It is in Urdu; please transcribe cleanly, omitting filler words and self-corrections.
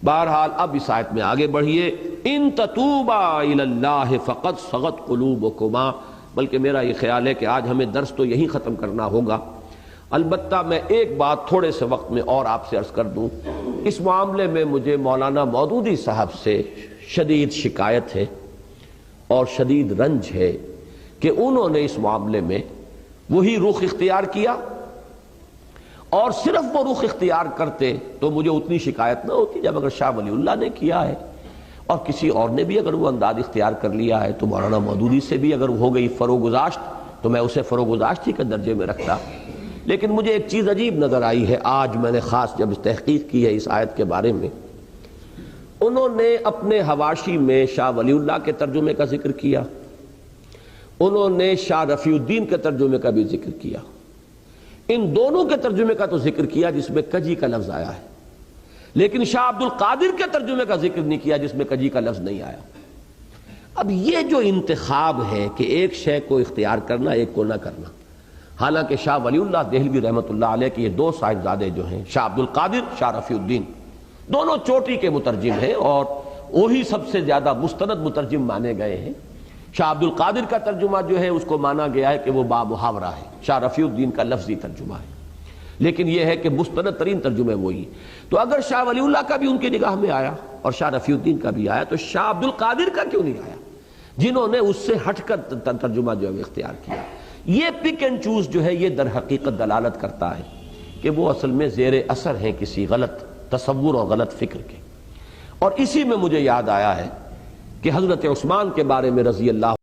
بہرحال اب اس آیت میں آگے بڑھیے، ان تتوبا الی اللہ فقد صغت قلوبکما، بلکہ میرا یہ خیال ہے کہ آج ہمیں درس تو یہی ختم کرنا ہوگا۔ البتہ میں ایک بات تھوڑے سے وقت میں اور آپ سے عرض کر دوں، اس معاملے میں مجھے مولانا مودودی صاحب سے شدید شکایت ہے اور شدید رنج ہے کہ انہوں نے اس معاملے میں وہی رخ اختیار کیا، اور صرف وہ رخ اختیار کرتے تو مجھے اتنی شکایت نہ ہوتی جب اگر شاہ ولی اللہ نے کیا ہے اور کسی اور نے بھی اگر وہ انداز اختیار کر لیا ہے تو مولانا مودودی سے بھی اگر ہو گئی فروگزاشت تو میں اسے فروگزاشت ہی کے درجے میں رکھتا۔ لیکن مجھے ایک چیز عجیب نظر آئی ہے آج میں نے خاص جب تحقیق کی ہے اس آیت کے بارے میں، انہوں نے اپنے حواشی میں شاہ ولی اللہ کے ترجمے کا ذکر کیا، انہوں نے شاہ رفیع الدین کے ترجمے کا بھی ذکر کیا، ان دونوں کے ترجمے کا تو ذکر کیا جس میں کجی کا لفظ آیا ہے، لیکن شاہ عبد القادر کے ترجمے کا ذکر نہیں کیا جس میں کجی کا لفظ نہیں آیا۔ اب یہ جو انتخاب ہے کہ ایک شے کو اختیار کرنا ایک کو نہ کرنا، حالانکہ شاہ ولی اللہ دہلوی رحمۃ اللہ علیہ کے یہ دو صاحبزادے جو ہیں شاہ عبد القادر، شاہ رفیع الدین، دونوں چوٹی کے مترجم ہیں اور وہی سب سے زیادہ مستند مترجم مانے گئے ہیں۔ شاہ عبد القادر کا ترجمہ جو ہے اس کو مانا گیا ہے کہ وہ بامحاورہ ہے، شاہ رفیع الدین کا لفظی ترجمہ ہے، لیکن یہ ہے کہ مستند ترین ترجمے وہی۔ تو اگر شاہ ولی اللہ کا بھی ان کی نگاہ میں آیا اور شاہ رفیع الدین کا بھی آیا تو شاہ عبد القادر کا کیوں نہیں آیا، جنہوں نے اس سے ہٹ کر ترجمہ جو ہے اختیار کیا؟ یہ پک اینڈ چوز جو ہے یہ در حقیقت دلالت کرتا ہے کہ وہ اصل میں زیر اثر ہیں کسی غلط تصور اور غلط فکر کے۔ اور اسی میں مجھے یاد آیا ہے کہ حضرت عثمان کے بارے میں رضی اللہ